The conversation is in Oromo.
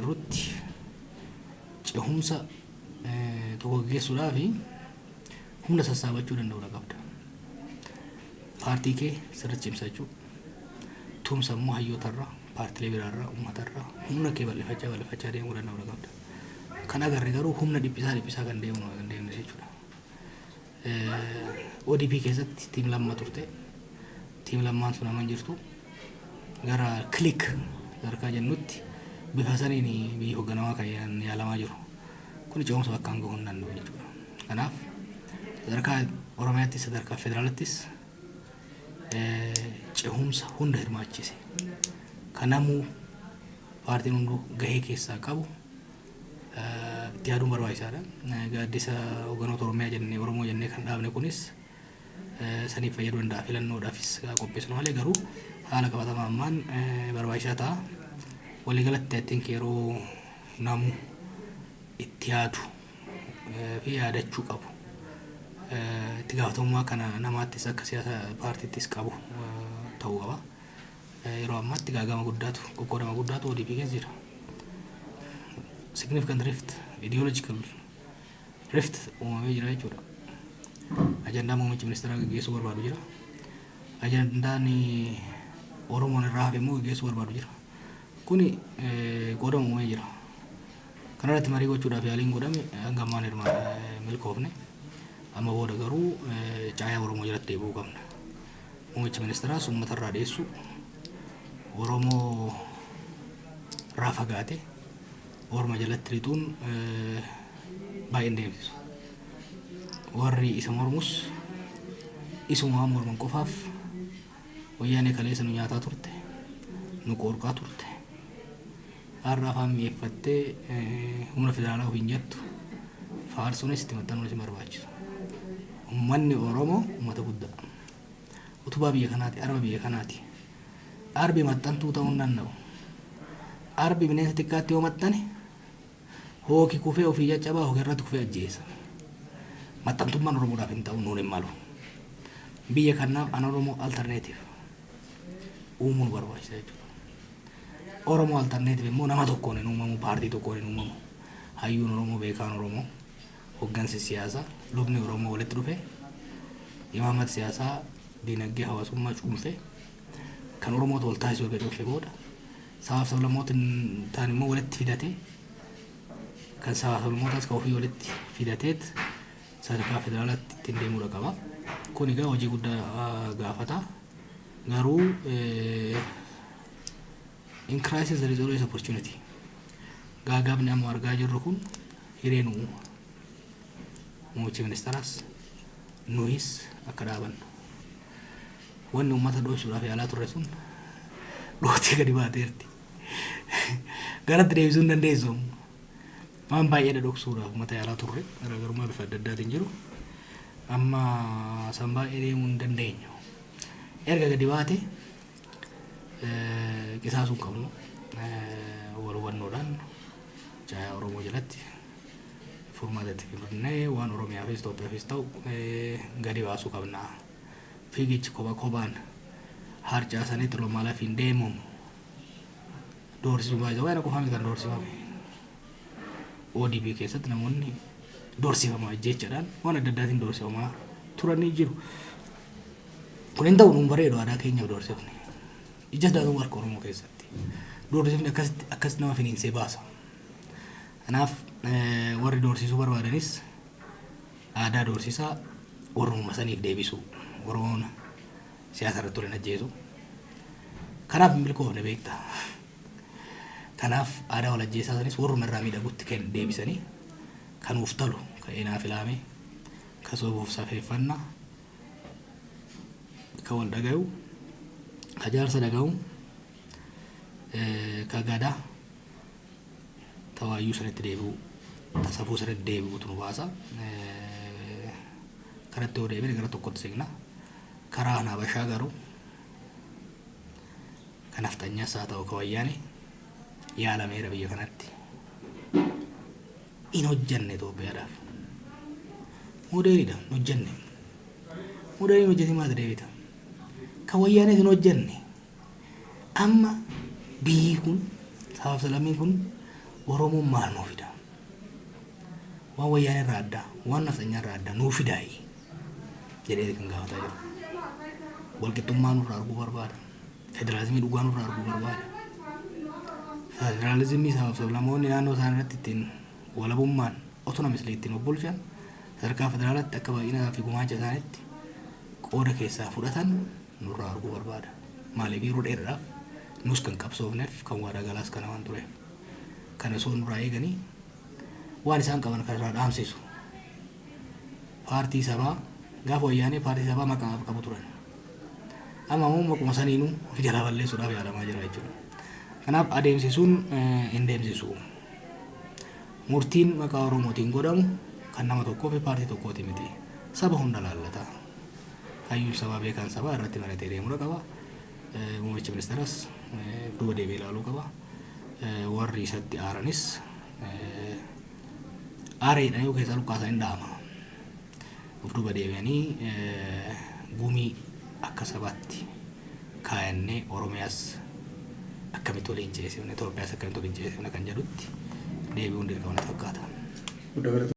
jirutti cehumsa tokko geessuudhaa fi humna sassaabachuu danda'uudha qabda. Paartii kee sirriitti cimsachuu, tumsa immoo hayyootarraa, paartiilee biraarraa, uummatarraa humna kee bal'ifachaa deemuu danda'uudha qabda. Kan agarre garuu humna dhiphisaa kan deemnu jechuudha. ODP keessatti tiim lama turte, tiim lamaan sun amma jirtu gara kilik sadarkaa jennutti bifa saniin biyya hoogganamaa kan yaalamaa jiru. Kun ce'umsa bakka hanga hin danda'u jechuudha. Kanaaf sadarkaa Oromiyaattis sadarkaa Federaalaattis ce'umsa hunda hirmaachise. Kanamuu paartiin hunduu gahee keessaa qabu itti yaaduun barbaachisaadha. Gaaddisa hoogganoota Oromiyaa jennee Oromoo jennee kan dhaabne kunis saniif fayyaduu danda'a. Filannoodhaafis qopheessinu malee garuu haala qabatamaa ammaan barbaachisaa ta'a. Waliigalatti ittiin yeroo namu itti yaadu fi yaadachuu qabu. Itti gaafatamummaa kana namaattis akka siyaasa paartiittis qabu ta'uu qaba. Yeroo ammaatti gaagama guddaatu, qoqqoodama guddaatu ODP keessa jira. Significant rift, ideological rift uumamee jira jechuudha. Ajandaa muummichi ministeeraa gaggeessuu barbaadu jira. Ajandaan Oromoon irraa hafe immoo gaggeessuu barbaadu jira. Kuni qoodama uumamee jira. Kanarratti marii gochuudhaaf yaaliin godhame hanga ammaan milkoofne. Amma booda garuu caayaa Oromoo jalatti deebi'uu qabna. Muummichi ministeeraas uummatarraa dhiyeessu Oromoo irraa fagaate Oromoo jalatti lixuun baay'een deemsisu. Warri isa mormus isuma morman qofaaf wayyaanee kaleessa nu nyaataa turte, nu qorqaa turte. Har'a afaan mi'eeffattee humna federaalaa hin jettu faarsuunis itti maxxanuunis hin barbaachisu. Uummanni Oromoo uummata guddaa. Utubaa biyya kanaati, arba biyya kanaati. Arbi maxxantuu ta'uu hin danda'u. Arbi bineensa xiqqaatti yoo maxxane hooki kufee ofii caccabaa hooki irratti kufee ajjeesa. Maxxantummaan Oromoodhaaf hin ta'u nuun hin malu. Biyya kanaaf an Oromoo alternative uumuun barbaachisa jechuudha. Oromoo alternative immoo nama tokkoon hin uumamu, paartii tokkoon hin uumamu. Hayyuun Oromoo, beekaan Oromoo, hooggansi siyaasaa, lubni Oromoo walitti dhufe, imaamata siyaasaa, diinagdee hawaasummaa cuunfee kan Oromoo wal taasisuu erga cuunfee booda sabaaf sablammoota ta'an immoo walitti fidatee kan sabaaf sablammootaas kan ofii walitti fidateet sadarkaa federaalaatti ittiin deemuudha qaba. Kun egaa hojii guddaa gaafata. Garuu in crisis there is always opportunity. Gaagaabni amma argaa jirru kun hireen uuma. Muummichi ministeeraas nuhis akka dhaabannu. Wanni uummata dhoofsuudhaaf yaalaa turre sun dhootee gadi baateerti. Garatti deebisuu hin dandeessu. Waan baay'ee dhoksuudhaaf uummata yaalaa turre garaagarummaa bifa adda addaatiin jiru. Amma san baay'ee deemuu hin dandeenyu. Erga gadi baate qisaasuu hin qabnu. Wal hubannoodhaan caayaa Oromoo jalatti furmaatatti fidnee waan Oromiyaafis Itoophiyaafis ta'u gadi baasuu qabna. Fiigichi kophaan harcaasanii xiloo maalaaf hin deemu. Doorsisuu baay'ee waan qofaan kan doorsifame. ODP keessatti namoonni doorsifamaa jechaadhaan waan adda addaatiin doorsifamaa turanii jiru. Kun hin ta'u nuun bareedu aadaa keenyaaf doorsifne. Ija daaduu warqa Oromoo keessatti. Doorsifni akkasitti nama finiinsee baasa. Kanaaf warri doorsisuu barbaadanis aadaa doorsisaa Oromuma saniif deebisuu. Oromoon siyaasa irratti waliin ajjeesu. Kanaaf milkoofne beekta. Kanaaf aadaa wal ajjeesaa sanis warruma irraa miidhagutti kan deebisanii kan uuf tolu, kan eenaa filaame, kan soobuuf safeeffannaa, kan wal dhagayu, kan jaarsa dhagayu, kan gadaa tawaayyuu sanitti deebi'u, tasafuu sanitti deebi'utu nu baasa. Kanatti yoo deebine gara tokkotti siqna. Karaa Habashaa garuu kan nafxanyaas haa ta'u kan wayyaane yaalameera biyya kanatti. In hojjenne Itoophiyaadhaaf. Modeelidha hin hojjenne. Modeeliin hojjete maata deebita. Kan wayyaanees hin hojjenne. Amma biyyi kun sabaaf salamii kun Oromoon maal nuu fida? Waan wayyaanee irraa adda, waan nafxanyaa irraa adda nuu fidaayi jedhee kan gaafataa jiru. Walqixxummaa nurraa arguu barbaada. Federaalizimii dhugaa nurraa arguu barbaada. Federaalizimii sabaaf sablammoonni naannoo isaan irratti ittiin walabummaan otonomislee ittiin of bulchan sadarkaa federaalaatti akka baay'inaa fi gumaacha isaaniitti qooda keessaa fudhatan nurraa arguu barbaada. Maaliif yeroo dheeraadhaaf nus kan qabsoofneef kan waadaa galaas kana waan tureef kana osoo nurraa eeganii waan isaan qaban kan irraa dhaamsisu. Paartii sabaa gaafa wayyaanee paartii sabaa maqaa qabu turan. Amma immoo maquma saniinuu jalaa balleessuudhaaf yaalamaa jira jechuudha. Kanaaf adeemsisuun hin deemsisu. Murtiin maqaa Oromootiin godhamu kan nama tokkoo fi paartii tokkooti miti. Saba hunda laallata. Hayyuu sabaa beekan sabaa irratti maratee deemuu qaba. Muummichi ministeeras duuba deebi'ee ilaaluu qaba. Warri isatti aaranis aareedhaan yoo keessaa lukkaasaa hin dha'ama. Of duuba deebi'anii gumii akka sabaatti kaayannee Oromiyaas akkamitti waliin ceesifne Itoophiyaas akkamitti waliin ceesifne kan jedhutti deebi'uun dirqama natti fakkaata.